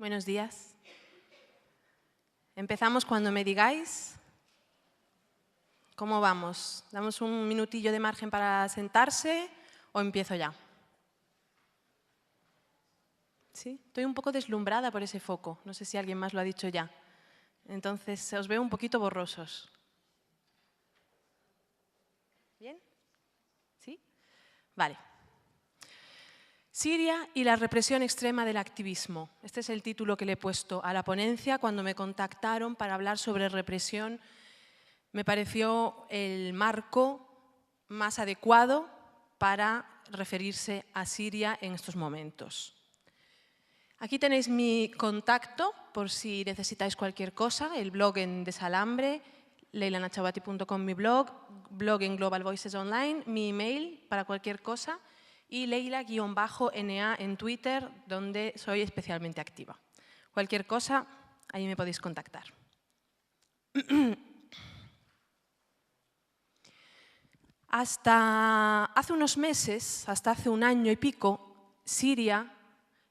Buenos días. Empezamos cuando me digáis. ¿Cómo vamos? ¿Damos un minutillo de margen para sentarse o empiezo ya? ¿Sí? Estoy un poco deslumbrada por ese foco. No sé si alguien más lo ha dicho ya. Entonces, os veo un poquito borrosos. ¿Bien? ¿Sí? Vale. Siria y la represión extrema del activismo. Este es el título que le he puesto a la ponencia cuando me contactaron para hablar sobre represión. Me pareció el marco más adecuado para referirse a Siria en estos momentos. Aquí tenéis mi contacto por si necesitáis cualquier cosa, el blog en Desalambre, leilanachabati.com mi blog en Global Voices Online, mi email para cualquier cosa y Leila_NA en Twitter, donde soy especialmente activa. Cualquier cosa, ahí me podéis contactar. Hasta hace unos meses, hasta hace un año y pico, Siria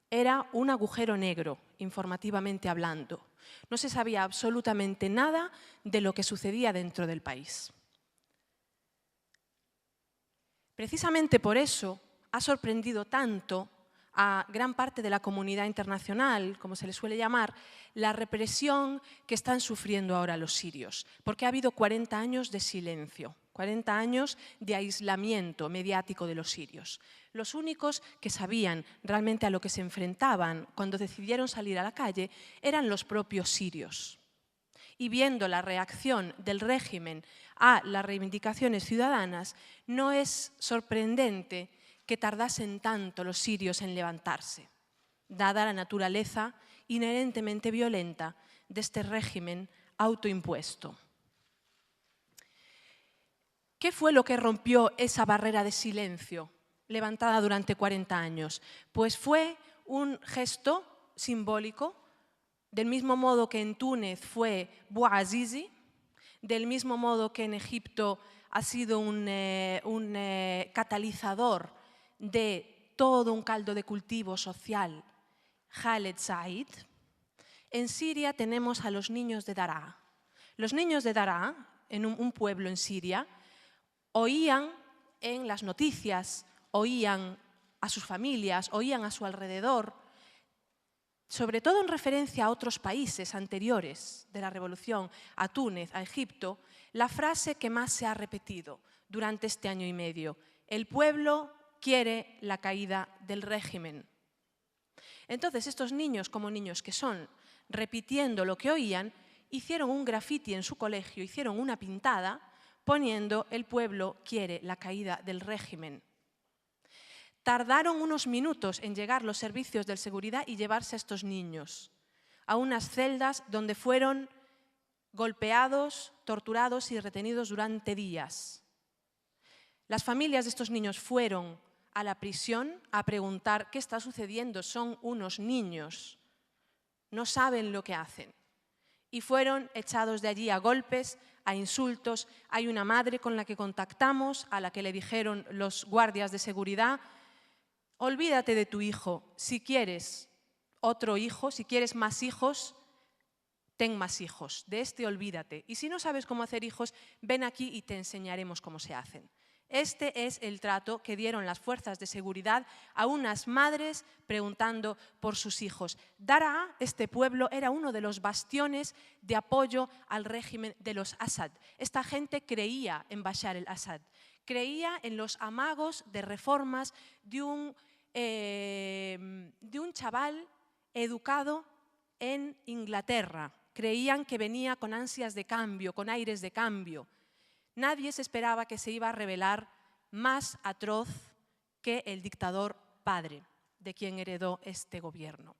era un agujero negro, informativamente hablando. No se sabía absolutamente nada de lo que sucedía dentro del país. Precisamente por eso ha sorprendido tanto a gran parte de la comunidad internacional, como se le suele llamar, la represión que están sufriendo ahora los sirios, porque ha habido 40 años de silencio, 40 años de aislamiento mediático de los sirios. Los únicos que sabían realmente a lo que se enfrentaban cuando decidieron salir a la calle eran los propios sirios. Y viendo la reacción del régimen a las reivindicaciones ciudadanas, no es sorprendente que tardasen tanto los sirios en levantarse, dada la naturaleza inherentemente violenta de este régimen autoimpuesto. ¿Qué fue lo que rompió esa barrera de silencio levantada durante 40 años? Pues fue un gesto simbólico, del mismo modo que en Túnez fue Bouazizi, del mismo modo que en Egipto ha sido un catalizador de todo un caldo de cultivo social, Khaled Said. En Siria tenemos a los niños de Daraa. Los niños de Daraa, en un pueblo en Siria, oían en las noticias, oían a sus familias, oían a su alrededor, sobre todo en referencia a otros países anteriores de la revolución, a Túnez, a Egipto, la frase que más se ha repetido durante este año y medio: el pueblo quiere la caída del régimen. Entonces estos niños, como niños que son, repitiendo lo que oían, hicieron un grafiti en su colegio, hicieron una pintada poniendo el pueblo quiere la caída del régimen. Tardaron unos minutos en llegar los servicios de seguridad y llevarse a estos niños a unas celdas donde fueron golpeados, torturados y retenidos durante días. Las familias de estos niños fueron a la prisión a preguntar qué está sucediendo, son unos niños, no saben lo que hacen. Y fueron echados de allí a golpes, a insultos. Hay una madre con la que contactamos, a la que le dijeron los guardias de seguridad: olvídate de tu hijo, si quieres otro hijo, si quieres más hijos, ten más hijos, de este olvídate. Y si no sabes cómo hacer hijos, ven aquí y te enseñaremos cómo se hacen. Este es el trato que dieron las fuerzas de seguridad a unas madres preguntando por sus hijos. Daraa, este pueblo, era uno de los bastiones de apoyo al régimen de los Assad. Esta gente creía en Bashar el-Assad, creía en los amagos de reformas de un chaval educado en Inglaterra. Creían que venía con ansias de cambio, con aires de cambio. Nadie se esperaba que se iba a revelar más atroz que el dictador padre de quien heredó este gobierno.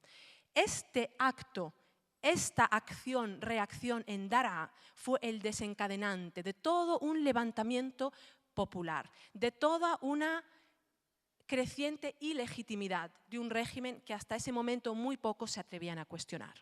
Este acto, esta acción-reacción en Daraa fue el desencadenante de todo un levantamiento popular, de toda una creciente ilegitimidad de un régimen que hasta ese momento muy pocos se atrevían a cuestionar.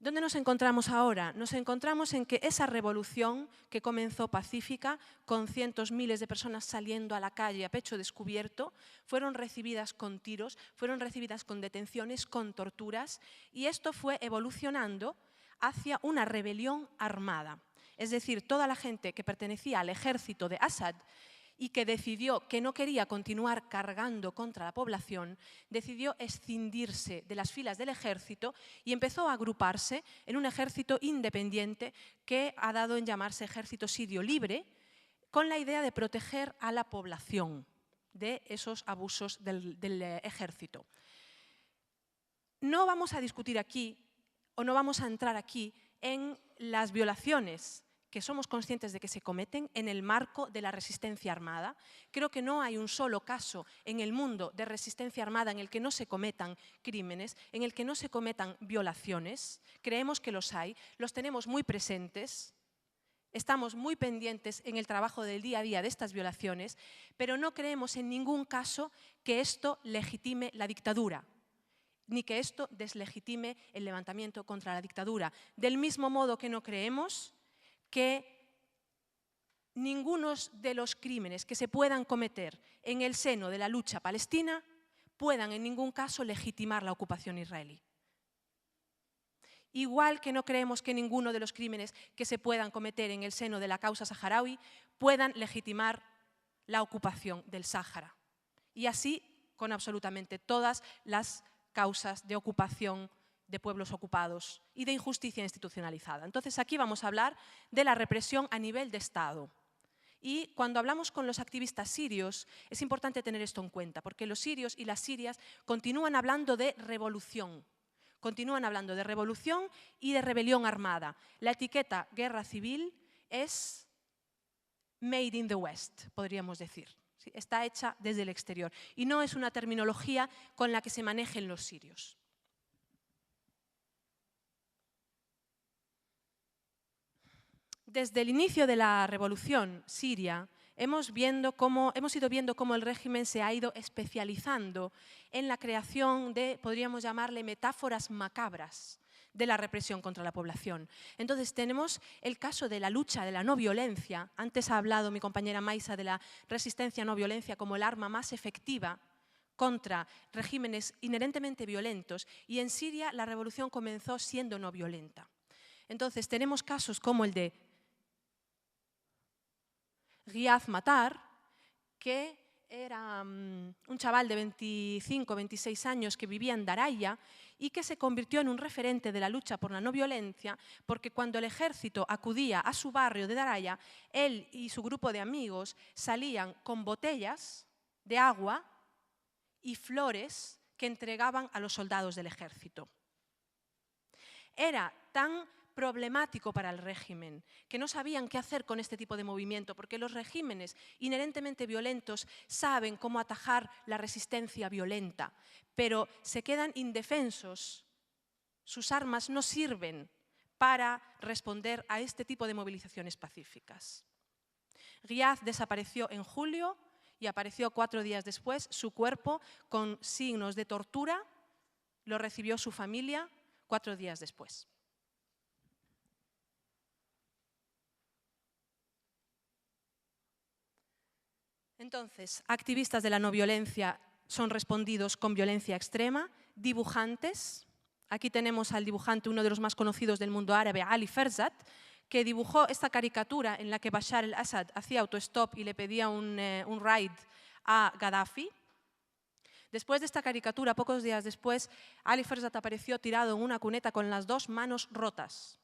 ¿Dónde nos encontramos ahora? Nos encontramos en que esa revolución que comenzó pacífica, con cientos, miles de personas saliendo a la calle a pecho descubierto, fueron recibidas con tiros, fueron recibidas con detenciones, con torturas, y esto fue evolucionando hacia una rebelión armada. Es decir, toda la gente que pertenecía al ejército de Assad y que decidió que no quería continuar cargando contra la población, decidió escindirse de las filas del ejército y empezó a agruparse en un ejército independiente que ha dado en llamarse Ejército Sirio Libre, con la idea de proteger a la población de esos abusos del ejército. No vamos a discutir aquí, o no vamos a entrar aquí, en las violaciones que somos conscientes de que se cometen en el marco de la resistencia armada. Creo que no hay un solo caso en el mundo de resistencia armada en el que no se cometan crímenes, en el que no se cometan violaciones. Creemos que los hay, los tenemos muy presentes, estamos muy pendientes en el trabajo del día a día de estas violaciones, pero no creemos en ningún caso que esto legitime la dictadura, ni que esto deslegitime el levantamiento contra la dictadura. Del mismo modo que no creemos que ninguno de los crímenes que se puedan cometer en el seno de la lucha palestina puedan en ningún caso legitimar la ocupación israelí. Igual que no creemos que ninguno de los crímenes que se puedan cometer en el seno de la causa saharaui puedan legitimar la ocupación del Sáhara. Y así con absolutamente todas las causas de ocupación de pueblos ocupados y de injusticia institucionalizada. Entonces, aquí vamos a hablar de la represión a nivel de Estado. Y cuando hablamos con los activistas sirios, es importante tener esto en cuenta, porque los sirios y las sirias continúan hablando de revolución. Continúan hablando de revolución y de rebelión armada. La etiqueta guerra civil es made in the West, podríamos decir. Está hecha desde el exterior. Y no es una terminología con la que se manejen los sirios. Desde el inicio de la revolución siria, hemos ido viendo cómo el régimen se ha ido especializando en la creación de, podríamos llamarle, metáforas macabras de la represión contra la población. Entonces tenemos el caso de la lucha de la no violencia. Antes ha hablado mi compañera Maisa de la resistencia no violencia como el arma más efectiva contra regímenes inherentemente violentos, y en Siria la revolución comenzó siendo no violenta. Entonces tenemos casos como el de Ghiath Matar, que era un chaval de 25 o 26 años que vivía en Daraya y que se convirtió en un referente de la lucha por la no violencia, porque cuando el ejército acudía a su barrio de Daraya, él y su grupo de amigos salían con botellas de agua y flores que entregaban a los soldados del ejército. Era tan problemático para el régimen, que no sabían qué hacer con este tipo de movimiento, porque los regímenes inherentemente violentos saben cómo atajar la resistencia violenta, pero se quedan indefensos. Sus armas no sirven para responder a este tipo de movilizaciones pacíficas. Ghiath desapareció en julio y apareció 4 días después su cuerpo con signos de tortura. Lo recibió su familia 4 días después. Entonces, activistas de la no violencia son respondidos con violencia extrema, dibujantes. Aquí tenemos al dibujante, uno de los más conocidos del mundo árabe, Ali Ferzat, que dibujó esta caricatura en la que Bashar al-Assad hacía autostop y le pedía un ride a Gaddafi. Después de esta caricatura, pocos días después, Ali Ferzat apareció tirado en una cuneta con las 2 manos rotas.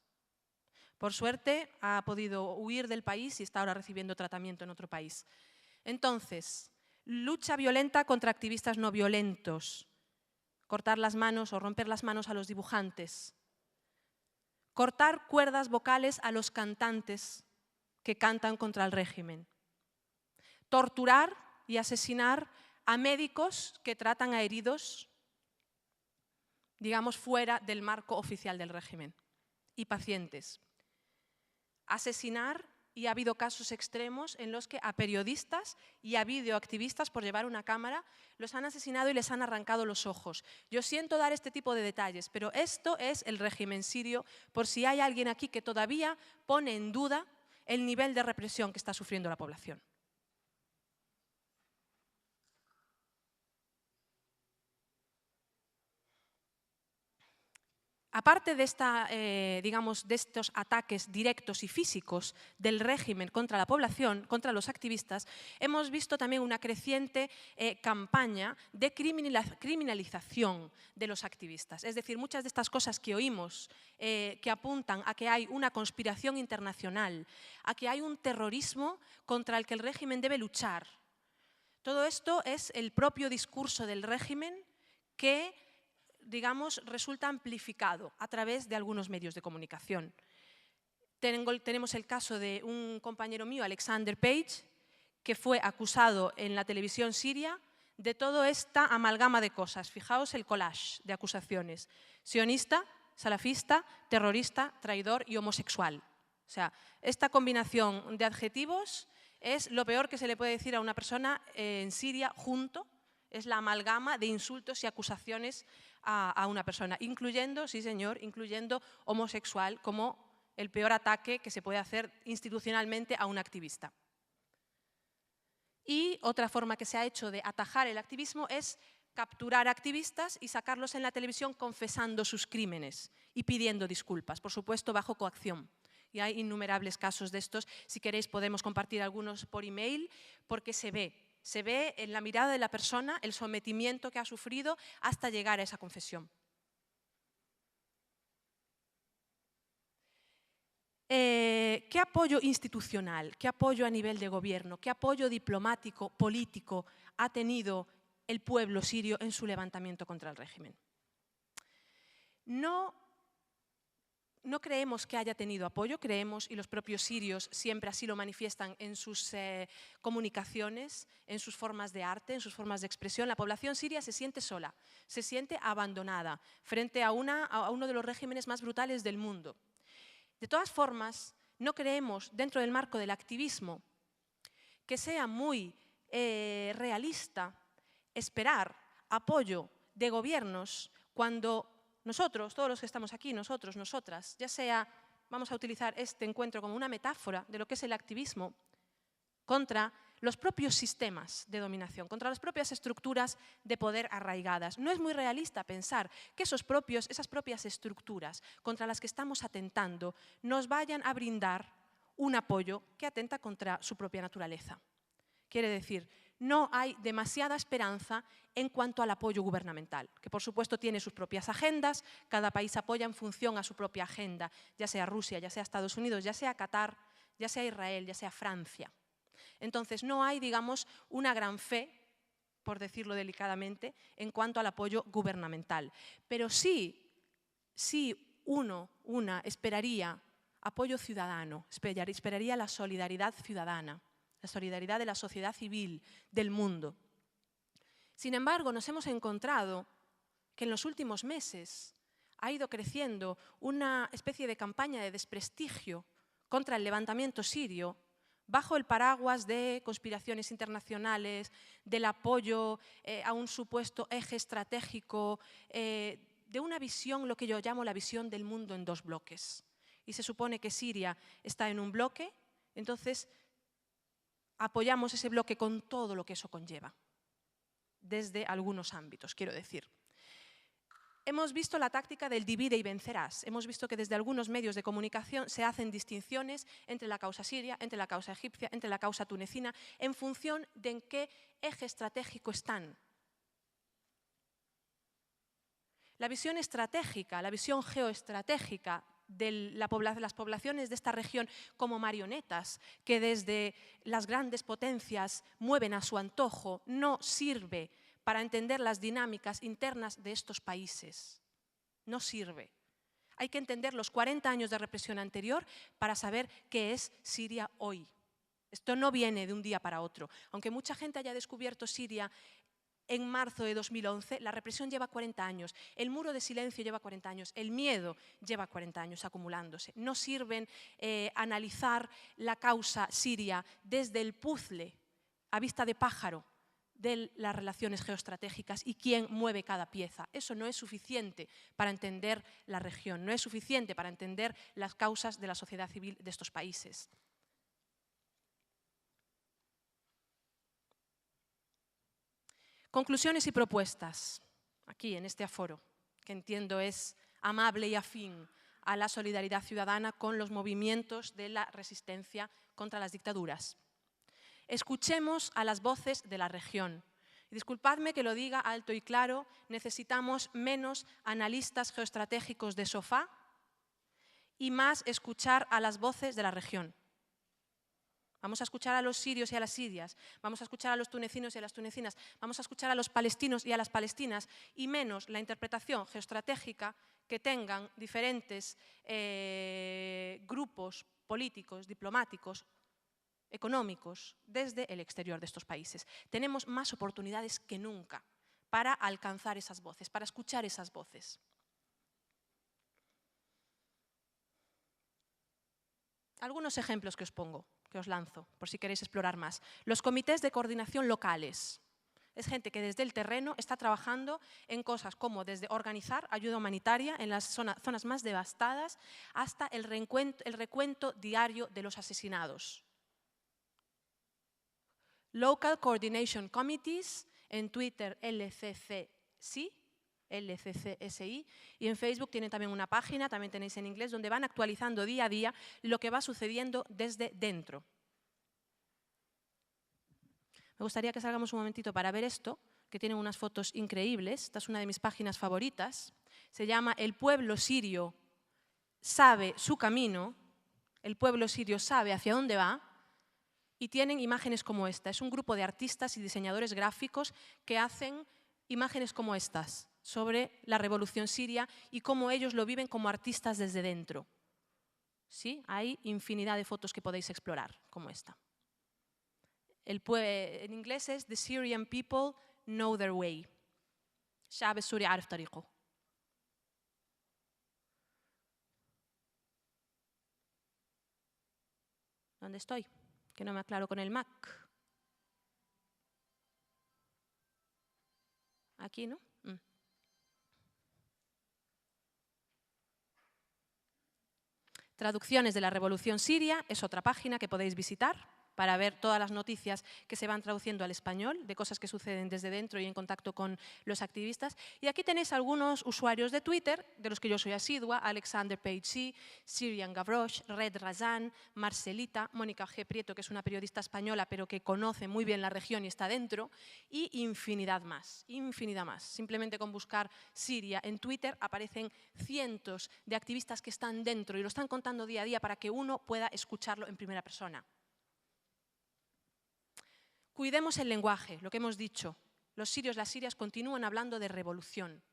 Por suerte, ha podido huir del país y está ahora recibiendo tratamiento en otro país. Entonces, lucha violenta contra activistas no violentos, cortar las manos o romper las manos a los dibujantes, cortar cuerdas vocales a los cantantes que cantan contra el régimen, torturar y asesinar a médicos que tratan a heridos, digamos, fuera del marco oficial del régimen, y pacientes, asesinar y ha habido casos extremos en los que a periodistas y a videoactivistas por llevar una cámara los han asesinado y les han arrancado los ojos. Yo siento dar este tipo de detalles, pero esto es el régimen sirio, por si hay alguien aquí que todavía pone en duda el nivel de represión que está sufriendo la población. Aparte de, digamos, de estos ataques directos y físicos del régimen contra la población, contra los activistas, hemos visto también una creciente campaña de criminalización de los activistas. Es decir, muchas de estas cosas que oímos que apuntan a que hay una conspiración internacional, a que hay un terrorismo contra el que el régimen debe luchar. Todo esto es el propio discurso del régimen que, digamos, resulta amplificado a través de algunos medios de comunicación. Tenemos el caso de un compañero mío, Alexander Page, que fue acusado en la televisión siria de toda esta amalgama de cosas. Fijaos el collage de acusaciones: sionista, salafista, terrorista, traidor y homosexual. O sea, esta combinación de adjetivos es lo peor que se le puede decir a una persona en Siria junto. Es la amalgama de insultos y acusaciones a una persona, incluyendo, sí señor, incluyendo homosexual como el peor ataque que se puede hacer institucionalmente a un activista. Y otra forma que se ha hecho de atajar el activismo es capturar activistas y sacarlos en la televisión confesando sus crímenes y pidiendo disculpas, por supuesto bajo coacción. Y hay innumerables casos de estos. Si queréis podemos compartir algunos por email, porque se ve en la mirada de la persona el sometimiento que ha sufrido hasta llegar a esa confesión. ¿Qué apoyo institucional, qué apoyo a nivel de gobierno, qué apoyo diplomático, político ha tenido el pueblo sirio en su levantamiento contra el régimen? No creemos que haya tenido apoyo, creemos, y los propios sirios siempre así lo manifiestan en sus comunicaciones, en sus formas de arte, en sus formas de expresión. La población siria se siente sola, se siente abandonada frente a uno de los regímenes más brutales del mundo. De todas formas, no creemos, dentro del marco del activismo, que sea muy realista esperar apoyo de gobiernos cuando nosotros, todos los que estamos aquí, nosotros, nosotras, ya sea, vamos a utilizar este encuentro como una metáfora de lo que es el activismo contra los propios sistemas de dominación, contra las propias estructuras de poder arraigadas. No es muy realista pensar que esas propias estructuras contra las que estamos atentando nos vayan a brindar un apoyo que atenta contra su propia naturaleza. Quiere decir, no hay demasiada esperanza en cuanto al apoyo gubernamental, que por supuesto tiene sus propias agendas, cada país apoya en función a su propia agenda, ya sea Rusia, ya sea Estados Unidos, ya sea Qatar, ya sea Israel, ya sea Francia. Entonces no hay, digamos, una gran fe, por decirlo delicadamente, en cuanto al apoyo gubernamental. Pero sí una esperaría apoyo ciudadano, esperaría la solidaridad ciudadana, la solidaridad de la sociedad civil, del mundo. Sin embargo, nos hemos encontrado que en los últimos meses ha ido creciendo una especie de campaña de desprestigio contra el levantamiento sirio bajo el paraguas de conspiraciones internacionales, del apoyo a un supuesto eje estratégico, de una visión, lo que yo llamo la visión del mundo en dos bloques. Y se supone que Siria está en un bloque, entonces apoyamos ese bloque con todo lo que eso conlleva, desde algunos ámbitos, quiero decir. Hemos visto la táctica del divide y vencerás. Hemos visto que desde algunos medios de comunicación se hacen distinciones entre la causa siria, entre la causa egipcia, entre la causa tunecina, en función de en qué eje estratégico están. La visión estratégica, la visión geoestratégica de las poblaciones de esta región como marionetas que desde las grandes potencias mueven a su antojo, no sirve para entender las dinámicas internas de estos países. No sirve. Hay que entender los 40 años de represión anterior para saber qué es Siria hoy. Esto no viene de un día para otro. Aunque mucha gente haya descubierto Siria en marzo de 2011, la represión lleva 40 años, el muro de silencio lleva 40 años, el miedo lleva 40 años acumulándose. No sirven analizar la causa siria desde el puzzle a vista de pájaro de las relaciones geoestratégicas y quién mueve cada pieza. Eso no es suficiente para entender la región, no es suficiente para entender las causas de la sociedad civil de estos países. Conclusiones y propuestas, aquí en este aforo, que entiendo es amable y afín a la solidaridad ciudadana con los movimientos de la resistencia contra las dictaduras. Escuchemos a las voces de la región. Y disculpadme que lo diga alto y claro, necesitamos menos analistas geoestratégicos de sofá y más escuchar a las voces de la región. Vamos a escuchar a los sirios y a las sirias, vamos a escuchar a los tunecinos y a las tunecinas, vamos a escuchar a los palestinos y a las palestinas y menos la interpretación geoestratégica que tengan diferentes grupos políticos, diplomáticos, económicos desde el exterior de estos países. Tenemos más oportunidades que nunca para alcanzar esas voces, para escuchar esas voces. Algunos ejemplos que os pongo, que os lanzo, por si queréis explorar más. Los comités de coordinación locales. Es gente que desde el terreno está trabajando en cosas como desde organizar ayuda humanitaria en las zonas más devastadas hasta el recuento diario de los asesinados. Local Coordination Committees, en Twitter LCCSI, y en Facebook tienen también una página, también tenéis en inglés, donde van actualizando día a día lo que va sucediendo desde dentro. Me gustaría que salgamos un momentito para ver esto, que tienen unas fotos increíbles. Esta es una de mis páginas favoritas. Se llama El pueblo sirio sabe su camino, el pueblo sirio sabe hacia dónde va, y tienen imágenes como esta. Es un grupo de artistas y diseñadores gráficos que hacen imágenes como estas sobre la revolución siria y cómo ellos lo viven como artistas desde dentro. ¿Sí? Hay infinidad de fotos que podéis explorar, como esta. En inglés es The Syrian People Know Their Way. الشعب السوري عارف طريقه. ¿Dónde estoy? Que no me aclaro con el Mac. Aquí, ¿no? Traducciones de la Revolución Siria es otra página que podéis visitar para ver todas las noticias que se van traduciendo al español, de cosas que suceden desde dentro y en contacto con los activistas. Y aquí tenéis algunos usuarios de Twitter, de los que yo soy asidua: Alexander Page, Syrian Gavroche, Red Razan, Marcelita, Mónica G. Prieto, que es una periodista española, pero que conoce muy bien la región y está dentro, y infinidad más, infinidad más. Simplemente con buscar Siria en Twitter aparecen cientos de activistas que están dentro y lo están contando día a día para que uno pueda escucharlo en primera persona. Cuidemos el lenguaje, lo que hemos dicho. Los sirios, las sirias continúan hablando de revolución.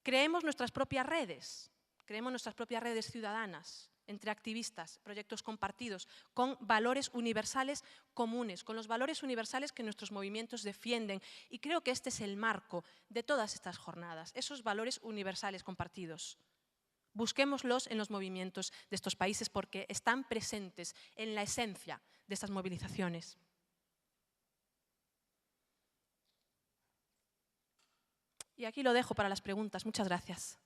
Creemos nuestras propias redes ciudadanas, entre activistas, proyectos compartidos, con valores universales comunes, con los valores universales que nuestros movimientos defienden. Y creo que este es el marco de todas estas jornadas, esos valores universales compartidos. Busquémoslos en los movimientos de estos países porque están presentes en la esencia de estas movilizaciones. Y aquí lo dejo para las preguntas. Muchas gracias.